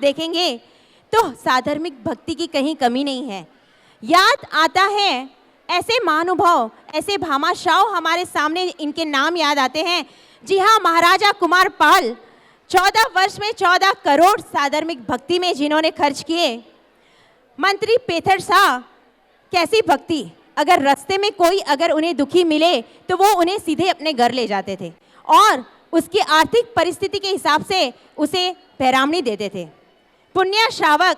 देखेंगे तो साधर्मिक भक्ति की कहीं कमी नहीं है। याद आता है ऐसे महानुभाव, ऐसे भामाशाह हमारे सामने, इनके नाम याद आते हैं। जी हाँ, महाराजा कुमार पाल 14 वर्ष में 14 करोड़ साधर्मिक भक्ति में जिन्होंने खर्च किए। मंत्री पेथर शाह, कैसी भक्ति, अगर रास्ते में कोई अगर उन्हें दुखी मिले तो वो उन्हें सीधे अपने घर ले जाते थे और उसकी आर्थिक परिस्थिति के हिसाब से उसे पैरामणी देते थे। पुण्य श्रावक,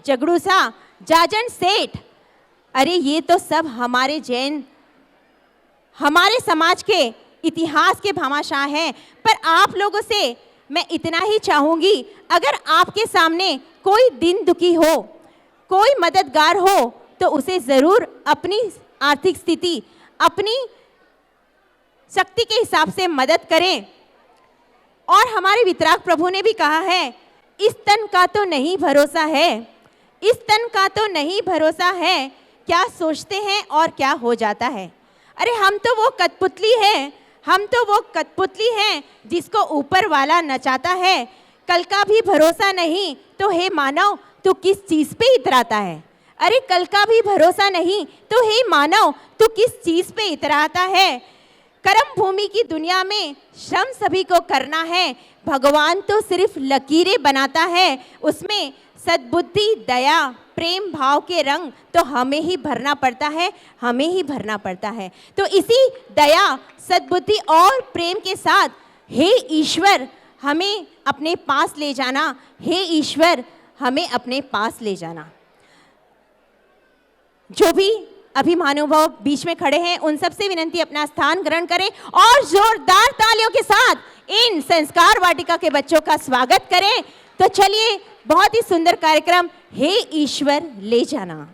जगड़ूसा, जाजन सेठ, अरे ये तो सब हमारे जैन, हमारे समाज के इतिहास के भामाशाह हैं। पर आप लोगों से मैं इतना ही चाहूँगी, अगर आपके सामने कोई दिन दुखी हो, कोई मददगार हो, तो उसे ज़रूर अपनी आर्थिक स्थिति, अपनी शक्ति के हिसाब से मदद करें। और हमारे वितराग प्रभु ने भी कहा है, इस तन का तो नहीं भरोसा है, इस तन का तो नहीं भरोसा है, क्या सोचते हैं और क्या हो जाता है। अरे हम तो वो कठपुतली हैं, हम तो वो कठपुतली हैं जिसको ऊपर वाला नचाता है। कल का भी भरोसा नहीं तो हे मानव तू किस चीज़ पे इतराता है। अरे कल का भी भरोसा नहीं तो हे मानव तू किस चीज़ पे इतराता है। कर्म भूमि की दुनिया में श्रम सभी को करना है, भगवान तो सिर्फ लकीरें बनाता है, उसमें सद्बुद्धि, दया, प्रेम भाव के रंग तो हमें ही भरना पड़ता है, हमें ही भरना पड़ता है। तो इसी दया, सद्बुद्धि और प्रेम के साथ हे ईश्वर हमें अपने पास ले जाना, हे ईश्वर हमें अपने पास ले जाना। जो भी अभी महानुभाव बीच में खड़े हैं उन सबसे विनंती अपना स्थान ग्रहण करें और जोरदार तालियों के साथ इन संस्कार वाटिका के बच्चों का स्वागत करें। तो चलिए, बहुत ही सुंदर कार्यक्रम हे ईश्वर ले जाना।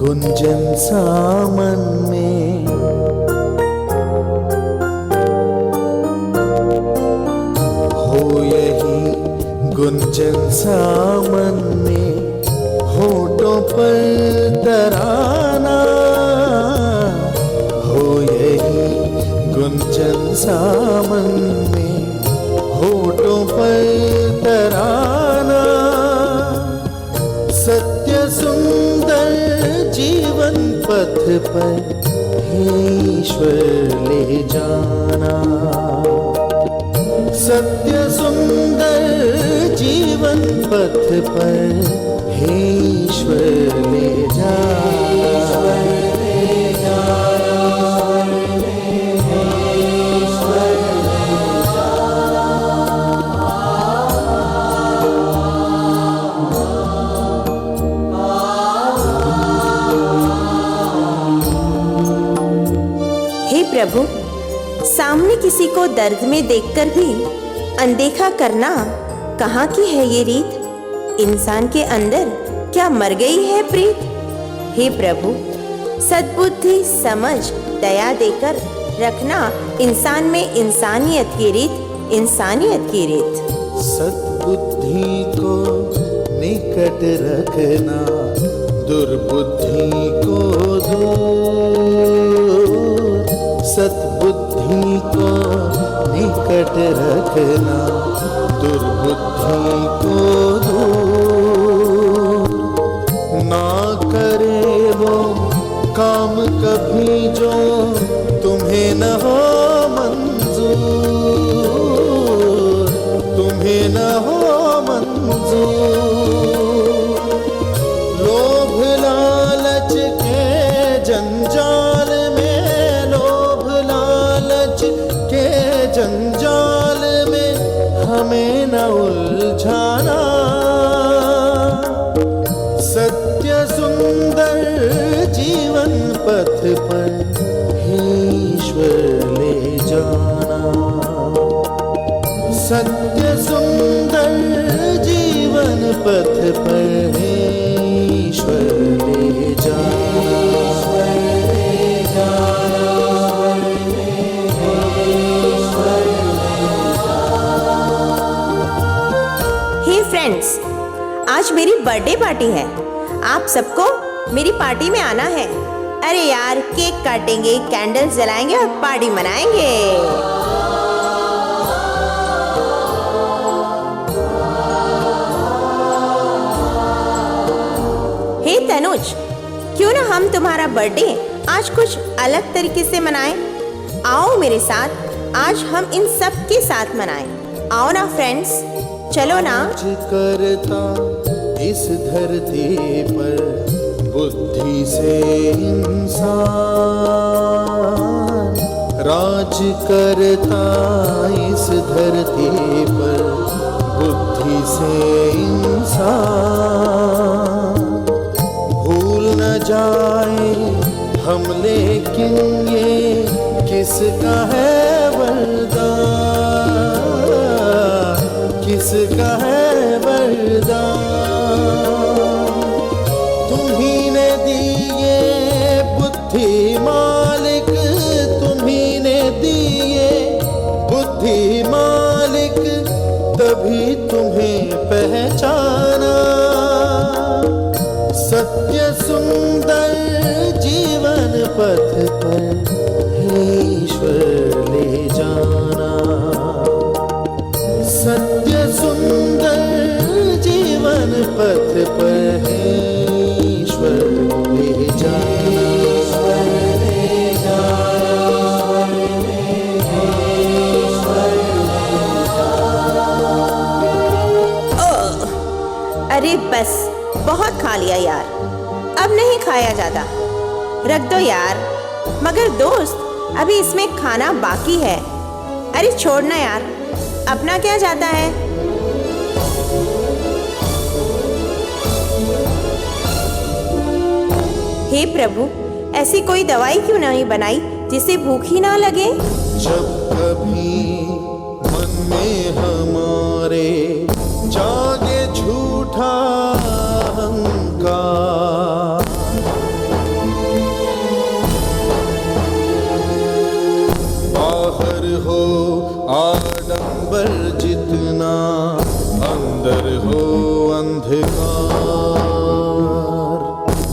गुंजन सामन में हो, यही गुंजन सामन में होठों पर तराना हो, यही गुंजन सामन में होठों पर तराना। सत्य सुंदर जीवन पथ पर हे ईश्वर ले जाना। सत्य सुंदर जीवन पथ पर हे ईश्वर ले जाना। प्रभु, सामने किसी को दर्द में देखकर भी अनदेखा करना कहाँ की है ये रीत। इंसान के अंदर क्या मर गई है प्रीत। हे प्रभु, सद्बुद्धि, समझ, दया देकर रखना इंसान में इंसानियत की रीत, इंसानियत की रीत। सद्बुद्धि को निकट रखना, दुर्बुद्धि को दूर। सद्बुद्धि को निकट रखना, दुर्बुद्धि को दूर। ना करे वो काम कभी जो तुम्हें न हो मंजूर, तुम्हें न हो मंजूर। लोभ लालच के जंजाल में, लोभ लालच के जंजाल में हमें न उलझाना। सत्य सुंदर जीवन पथ पर हे ईश्वर ले जाना। सत्य सुंदर जीवन पथ पर है ईश्वर ले जाना। हे फ्रेंड्स, आज मेरी बर्थडे पार्टी है। आप सबको मेरी पार्टी में आना है। अरे यार, केक काटेंगे, कैंडल्स जलाएंगे और पार्टी मनाएंगे। हे तनुज, क्यों ना हम तुम्हारा बर्थडे आज कुछ अलग तरीके से मनाएं? आओ मेरे साथ, आज हम इन सब के साथ मनाएं। आओ ना फ्रेंड्स, चलो ना। राज करता इस धरती पर बुद्धि से इंसान, राज करता इस धरती पर बुद्धि से इंसान। भूल न जाए हम लेकिन ये किसका है वरदान, किसका है वरदान। तुम्ही ने दिए बुद्धि मालिक, तुम्ही ने दिए बुद्धि मालिक, तभी तुम्हें पहचाना। सत्य सुंदर जीवन पथ पर है ईश्वर ले जाना। सत्य सुंदर जीवन पथ पर है ईश्वर ले जाना। अरे बस, बहुत खा लिया यार, अब नहीं खाया जाता। रख दो यार। मगर दोस्त, अभी इसमें खाना बाकी है। अरे छोड़ना यार, अपना क्या जाता है। हे प्रभु, ऐसी कोई दवाई क्यों नहीं बनाई जिससे भूख ही ना लगे। जब कभी मन में हमारे जागे झूठा अहंकार, बाहर हो आडंबर जितना, अंदर हो अंधकार।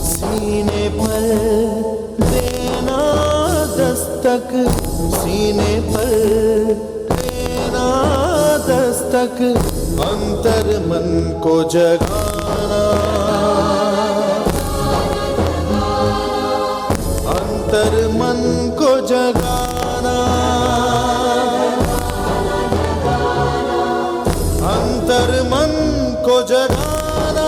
सीने पर देना दस्तक, सीने पर देना दस्तक, अंतर मन को जगाना, अंतर मन को जगाना, अंतर मन को जगाना।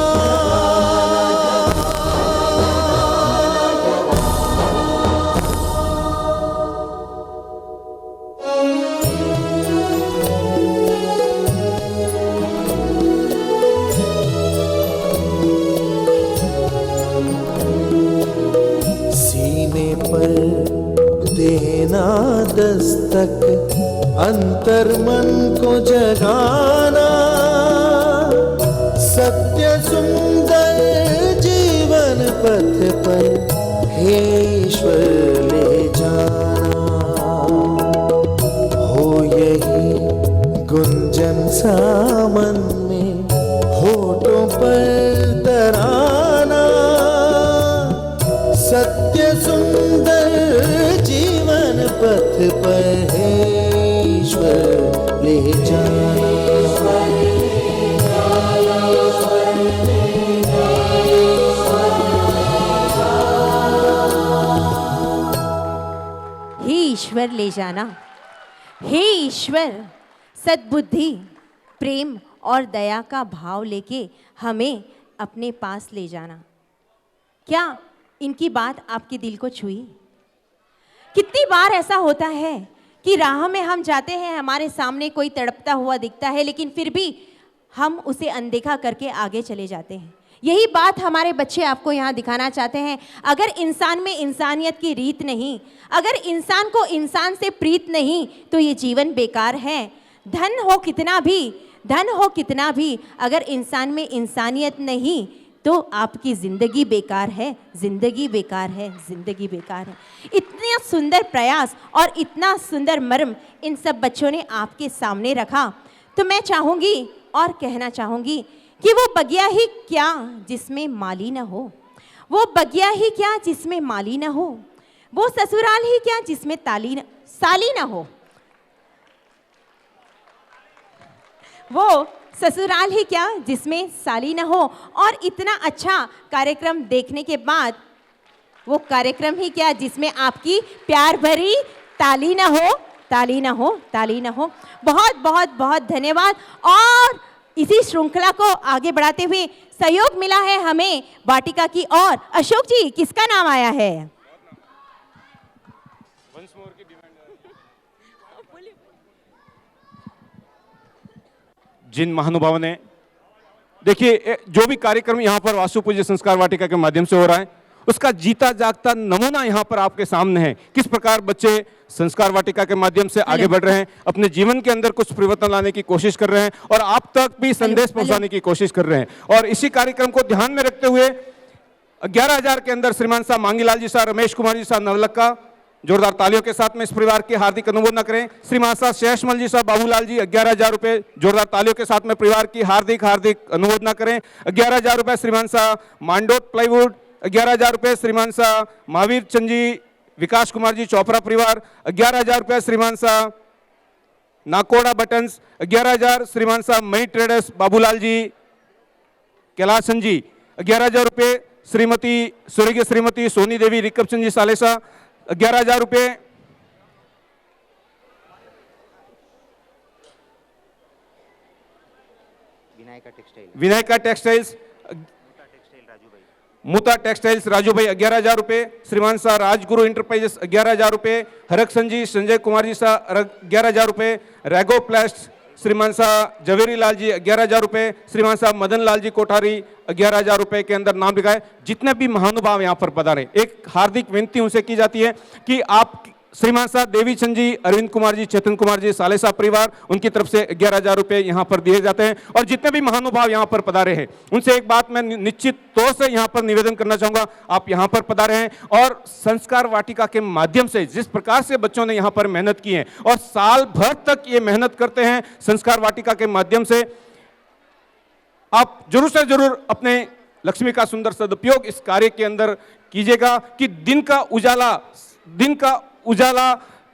सीने पर देना दस्तक, अंतर मन को जगाना। सत्य सुंदर जीवन पथ पर हे ईश्वर ले जाना। हो यही गुंजन सा मन में, होठों पर तराना। सत्य सुंदर जीवन पथ पर है ईश्वर ले जाना। हे ईश्वर ले जाना। हे ईश्वर, सद्बुद्धि, प्रेम और दया का भाव लेके हमें अपने पास ले जाना। क्या इनकी बात आपके दिल को छुई? कितनी बार ऐसा होता है कि राह में हम जाते हैं, हमारे सामने कोई तड़पता हुआ दिखता है, लेकिन फिर भी हम उसे अनदेखा करके आगे चले जाते हैं। यही बात हमारे बच्चे आपको यहाँ दिखाना चाहते हैं। अगर इंसान में इंसानियत की रीत नहीं, अगर इंसान को इंसान से प्रीत नहीं, तो ये जीवन बेकार है। धन हो कितना भी अगर इंसान में इंसानियत नहीं तो आपकी ज़िंदगी बेकार है, ज़िंदगी बेकार है, ज़िंदगी बेकार है। इतना सुंदर प्रयास और इतना सुंदर मर्म इन सब बच्चों ने आपके सामने रखा, तो मैं चाहूँगी और कहना चाहूँगी कि वो बगिया ही क्या जिसमें माली न हो, वो बगिया ही क्या जिसमें माली न हो, वो ससुराल ही क्या जिसमें साली न हो, वो ससुराल ही क्या जिसमें साली न हो। और इतना अच्छा कार्यक्रम देखने के बाद वो कार्यक्रम ही क्या जिसमें आपकी प्यार भरी ताली न हो, ताली न हो, ताली न हो। बहुत बहुत बहुत धन्यवाद। और इसी श्रृंखला को आगे बढ़ाते हुए सहयोग मिला है हमें वाटिका की ओर। अशोक जी, किसका नाम आया है? जिन महानुभावों ने, देखिए जो भी कार्यक्रम यहाँ पर वास्तु पूज्य संस्कार वाटिका के माध्यम से हो रहा है उसका जीता जागता नमूना यहाँ पर आपके सामने है। किस प्रकार बच्चे संस्कार वाटिका के माध्यम से आगे बढ़ रहे हैं, अपने जीवन के अंदर कुछ परिवर्तन लाने की कोशिश कर रहे हैं और आप तक भी संदेश पहुंचाने की कोशिश कर रहे हैं। और इसी कार्यक्रम को ध्यान में रखते हुए 11,000 के अंदर श्रीमान साहब मांगीलाल जी साहब, रमेश कुमार जी साहब नवलखा, जोरदार तालियों के साथ में इस परिवार के हार्दिक अनुमोदन करें। श्रीमान साहब शेषमल जी साहब, बाबूलाल जी 11,000 रुपए, जोरदार तालियों के साथ में परिवार की हार्दिक हार्दिक अनुमोदन करें। 11,000 रुपए श्रीमान साहब मांडोत प्लाईवुड, 11,000 रुपए श्रीमान साहब महावीर चंद जी, विकास कुमार जी चोपड़ा परिवार, 11,000 रुपए श्रीमान साहब नाकोड़ा बटन्स, 11,000 श्रीमान साहब मई ट्रेडर्स बाबूलाल जी कैलासन जी, 11,000 रुपए स्वर्गीय श्रीमती सोनी देवी रिकब चंद जी सालेसा, 11,000 रुपए विनायका टेक्सटाइल्स मुता टेक्सटाइल्स राजू भाई 11,000 रुपए, श्रीमान साहब राजगुरु इंटरप्राइजेस 11,000 रुपए, हरकसन जी संजय कुमार जी साहब 11,000 रुपए, रैगो प्लास्ट श्रीमान साहब जवेरी लाल जी 11,000 रुपए, श्रीमान साहब मदन लाल जी कोठारी 11,000 रुपए के अंदर नाम लिखाए। जितने भी महानुभाव यहाँ पर पधारे, एक हार्दिक विनती उनसे की जाती है कि आप श्रीमान साहब देवी चंद जी, अरविंद कुमार जी, चेतन कुमार जी सालेसा परिवार, उनकी तरफ से 11,000 रुपए यहाँ पर दिए जाते हैं। और जितने भी महानुभाव यहाँ पर पधारे हैं उनसे एक बात मैं निश्चित तौर से यहाँ पर निवेदन करना चाहूँगा, आप यहाँ पर पधारे हैं और संस्कार वाटिका के माध्यम से जिस प्रकार से बच्चों ने यहाँ पर मेहनत की है और साल भर तक ये मेहनत करते हैं संस्कार वाटिका के माध्यम से, आप जरूर से जरूर अपने लक्ष्मी का सुंदर सदुपयोग इस कार्य के अंदर कीजिएगा कि दिन का उजाला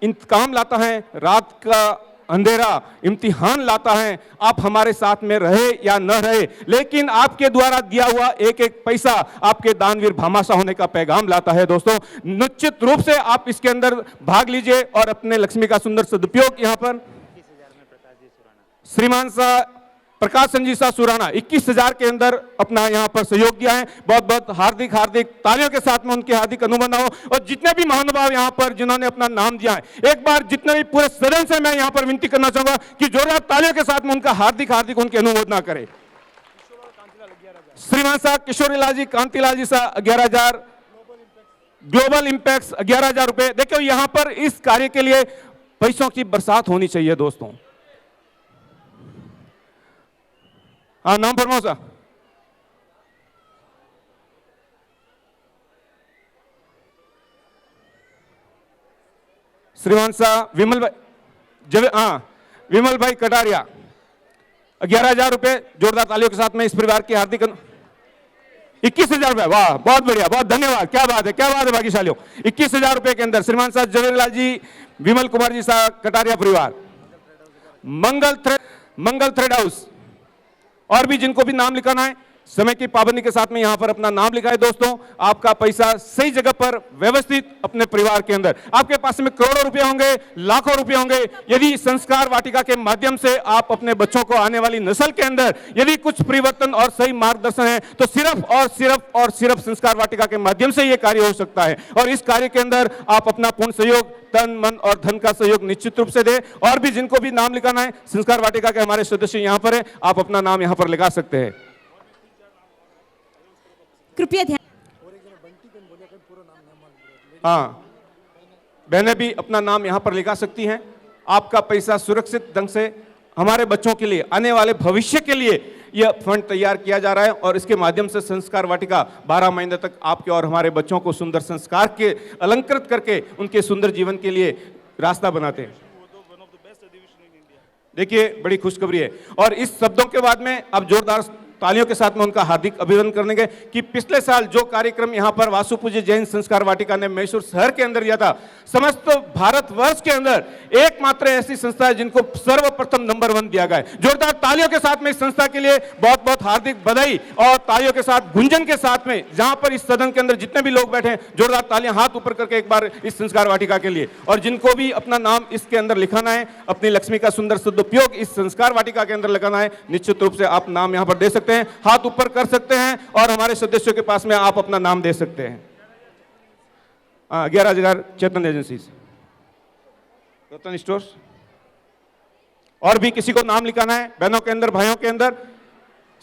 इंतकाम लाता है, रात का अंधेरा इम्तिहान लाता है। आप हमारे साथ में रहे या न रहे, लेकिन आपके द्वारा दिया हुआ एक एक पैसा आपके दानवीर भामाशाह होने का पैगाम लाता है। दोस्तों, निश्चित रूप से आप इसके अंदर भाग लीजिए और अपने लक्ष्मी का सुंदर सदुपयोग यहाँ पर श्रीमान साहब प्रकाश जी साहब सुराना 21,000 के अंदर अपना यहाँ पर सहयोग दिया है। बहुत बहुत हार्दिक हार्दिक तालियों के साथ में उनके हार्दिक अनुमोदन हो। और जितने भी महानुभाव यहाँ पर जिन्होंने अपना नाम दिया है, एक बार जितने भी पूरे सदन से मैं यहाँ पर विनती करना चाहूंगा कि जोरदार तालियों के साथ में उनका हार्दिक हार्दिक उनकी अनुमोदना करें। श्रीमान साहब किशोरीलाल जी कांतिलाल जी साहब 11,000, ग्लोबल इंपैक्ट 11,000 रुपए। देखो यहाँ पर इस कार्य के लिए पैसों की बरसात होनी चाहिए दोस्तों। हाँ, नाम फरमाओ साहब। श्रीमान साहब विमल भाई कटारिया 11,000 रुपए, जोरदार तालियों के साथ में इस परिवार की हार्दिक 21,000 रुपए। वाह, बहुत बढ़िया, बहुत धन्यवाद, क्या बात है भाग्यशालियों। 21,000 रुपए के अंदर श्रीमान साहब जवेरीलाल जी, विमल कुमार जी साहब कटारिया परिवार, मंगल थ्रेड हाउस। और भी जिनको भी नाम लिखाना है समय की पाबंदी के साथ में यहां पर अपना नाम लिखाए। दोस्तों, आपका पैसा सही जगह पर व्यवस्थित अपने परिवार के अंदर, आपके पास में करोड़ों रुपए होंगे, लाखों रुपए होंगे, यदि संस्कार वाटिका के माध्यम से आप अपने बच्चों को आने वाली नस्ल के अंदर यदि कुछ परिवर्तन और सही मार्गदर्शन है तो सिर्फ संस्कार वाटिका के माध्यम से यह कार्य हो सकता है। और इस कार्य के अंदर आप अपना पूर्ण सहयोग, तन मन और धन का सहयोग निश्चित रूप से दें। और भी जिनको भी नाम लिखाना है, संस्कार वाटिका के हमारे सदस्य यहां पर है, आप अपना नाम यहां पर लिखा सकते हैं। कृपया ध्यान। हाँ, बहनें भी अपना नाम यहां पर लिखा सकती हैं। आपका पैसा सुरक्षित ढंग से हमारे बच्चों के लिए, आने वाले भविष्य के लिए यह फंड तैयार किया जा रहा है और इसके माध्यम से संस्कार वाटिका 12 महीने तक आपके और हमारे बच्चों को सुंदर संस्कार के अलंकृत करके उनके सुंदर जीवन के लिए रास्ता बनाते हैं। देखिए बड़ी खुशखबरी है और इस शब्दों के बाद में अब जोरदार तालियों के साथ में उनका हार्दिक अभिनंदन करने के कि पिछले साल जो कार्यक्रम यहाँ पर वासु पूज्य जैन संस्कार वाटिका ने मैसूर शहर के अंदर किया था, समस्त भारतवर्ष के अंदर एकमात्र ऐसी संस्था है जिनको सर्वप्रथम नंबर 1 दिया गया है। जोरदार तालियों के साथ में इस संस्था के लिए बहुत बहुत हार्दिक बधाई और तालियों के साथ गुंजन के साथ में जहां पर इस सदन के अंदर जितने भी लोग बैठे हैं, जोरदार तालियां हाथ ऊपर करके एक बार इस संस्कार वाटिका के लिए। और जिनको भी अपना नाम इसके अंदर लिखाना है, अपनी लक्ष्मी का सुंदर सदुपयोग इस संस्कार वाटिका के अंदर लगाना है, निश्चित रूप से आप नाम यहां पर दे सकते हैं, हाथ ऊपर कर सकते हैं और हमारे सदस्यों के पास में आप अपना नाम दे सकते हैं। 11,000 चेतन एजेंसीज, रतन स्टोर्स, और भी किसी को नाम लिखाना है बहनों के अंदर, भाइयों के अंदर,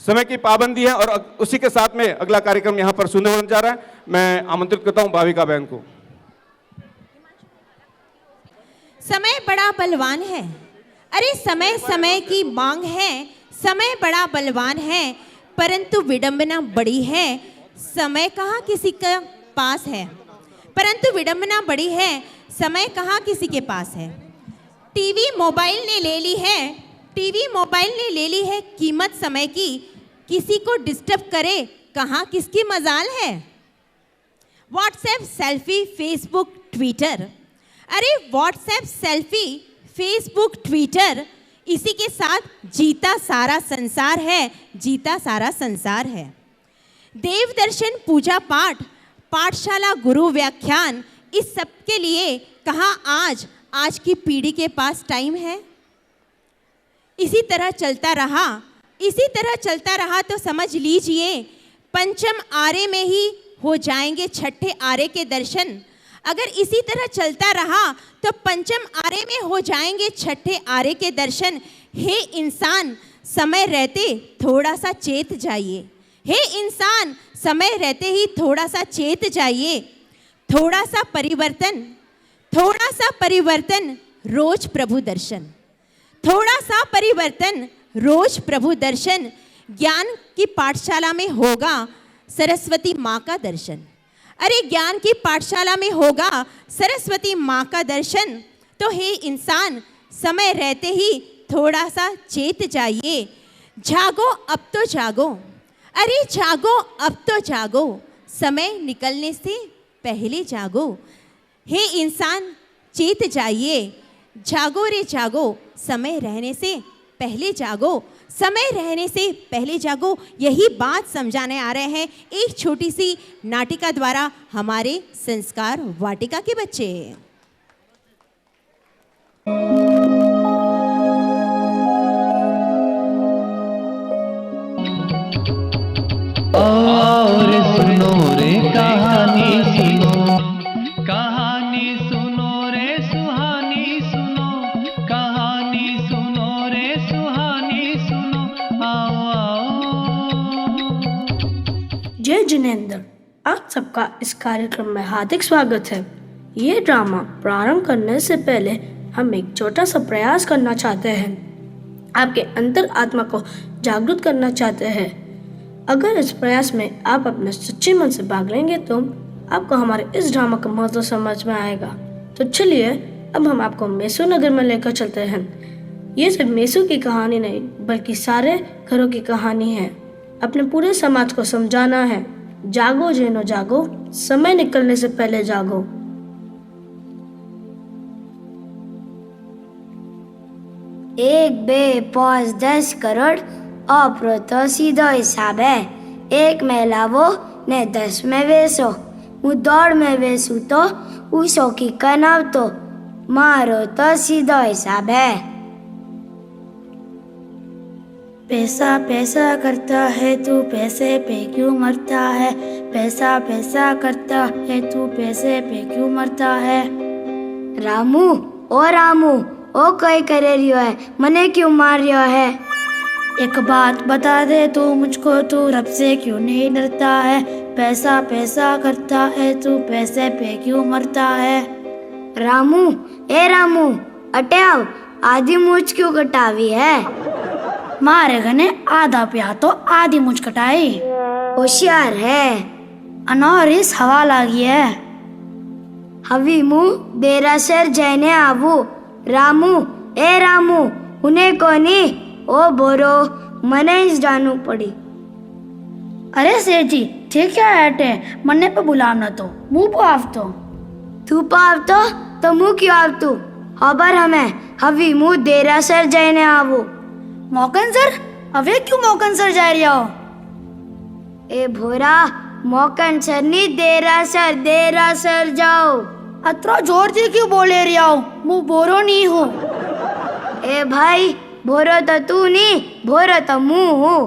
समय की पाबंदी है और उसी के साथ में अगला कार्यक्रम यहां पर सुनने होने जा रहा है। मैं आमंत्रित करता हूं भाविका बहन को। समय बड़ा बलवान है, अरे समय समय की मांग है, समय बड़ा बलवान है, परंतु विडंबना बड़ी है, समय कहाँ किसी के पास है, परंतु विडंबना बड़ी है, समय कहाँ किसी के पास है। टीवी मोबाइल ने ले ली है, टीवी मोबाइल ने ले ली है कीमत समय की, किसी को डिस्टर्ब करे कहाँ किसकी मजाल है। व्हाट्सएप सेल्फी फेसबुक ट्विटर, अरे व्हाट्सएप सेल्फी फेसबुक ट्विटर, इसी के साथ जीता सारा संसार है, जीता सारा संसार है। देव दर्शन पूजा पाठ पाठशाला गुरु व्याख्यान, इस सब के लिए कहाँ आज की पीढ़ी के पास टाइम है। इसी तरह चलता रहा तो समझ लीजिए पंचम आरे में ही हो जाएंगे छठे आरे के दर्शन। अगर इसी तरह चलता रहा तो पंचम आरे में हो जाएंगे छठे आरे के दर्शन। हे इंसान समय रहते थोड़ा सा चेत जाइए, हे इंसान समय रहते ही थोड़ा सा चेत जाइए। थोड़ा सा परिवर्तन रोज प्रभु दर्शन, थोड़ा सा परिवर्तन रोज प्रभु दर्शन। ज्ञान की पाठशाला में होगा सरस्वती माँ का दर्शन, अरे ज्ञान की पाठशाला में होगा सरस्वती माँ का दर्शन। तो हे इंसान समय रहते ही थोड़ा सा चेत जाइए। जागो अब तो जागो, अरे जागो अब तो जागो, समय निकलने से पहले जागो। हे इंसान चेत जाइए, जागो रे जागो, समय रहने से पहले जागो, समय रहने से पहले जागो। यही बात समझाने आ रहे हैं एक छोटी सी नाटिका द्वारा हमारे संस्कार वाटिका के बच्चे। और सुनो रे कहानी सुनो, कहानी सुनो रे सुहानी सुनो, कहानी सुनो रे सुहानी सुनो, आओ आओ। जय जिनेंद्र, आप सबका इस कार्यक्रम में हार्दिक स्वागत है। ये ड्रामा प्रारंभ करने से पहले हम एक छोटा सा प्रयास करना चाहते हैं, आपके अंतर आत्मा को जागरूक करना चाहते हैं। अगर इस प्रयास में आप अपने सच्चे मन से भाग लेंगे तो आपको हमारे इस ड्रामा का महत्व समझ में आएगा। तो चलिए अब हम आपको मैसूर नगर में लेकर चलते हैं। ये सिर्फ मैसूर की कहानी नहीं बल्कि सारे घरों की कहानी है। अपने पूरे समाज को समझाना है, जागो जेनो जागो, समय निकलने से पहले जागो। एक बे 5-10 करोड़ और तो सीधो हिसाब है। एक में लावो ने 10 में वेसो, હું દોડ में વેસું तो હું 100 की कनावतो, मारो तो सीधो हिसाब है। पैसा पैसा करता है तू पैसे पे क्यों मरता है, पैसा पैसा करता है तू पैसे पे क्यों मरता है। रामू ओ कोई करे रियो है, मने क्यों मार रियो है। एक बात बता दे तू मुझको, तू रब से क्यों नहीं डरता है, पैसा पैसा करता है तू पैसे पे क्यों मरता है। रामू अटे आओ, आधी मूछ क्यों कटावी है? मारे घने आधा प्या तो आधी मुझ कटाई। होशियार है। अनौरिस हवा लागी है। हवी मुँह देरासर जैने आवू। रामू ए रामू उन्हें कोनी ओ बोरो मने इस जानू पड़ी। अरे सेठ जी ठीक क्या है मन्ने पे बुलाव न तो मुंह पे आव तू पाव तो मुँह क्यों आव तू? खबर हमें हवी मुँह देरासर जैने आवू। मौकन सर अवे क्यों मौकन सर जा रही हो? ए भोरा मौकन सर नी देरासर जाओ। अतरा जोर जी क्यों बोले रही हो? मुँह बोरो नहीं हूँ। ए भाई भोरो तो तू नहीं भोरो तो मुँह हूँ।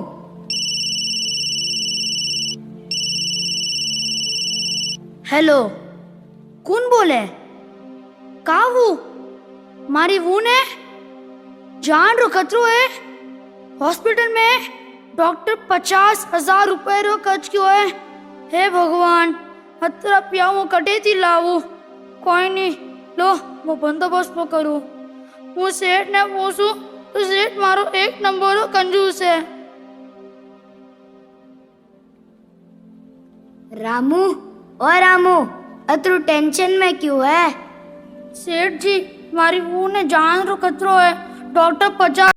हेलो कौन बोले? का वो मारी वो ने जान रो खतरो है। हॉस्पिटल में डॉक्टर 50,000 रुपए रो खर्च क्यों है? हे भगवान अतरा पिया वो कटे थी लावू। कोई नहीं लो वो बंदोबस्त वो करूँ। वो सेठ ने पूछू तो सेठ मारो एक नंबर कंजूस है। रामू ओ रामू अतरू टेंशन में क्यों है? सेठ जी हमारी वो ने जान रो खतरो है। डॉक्टर 50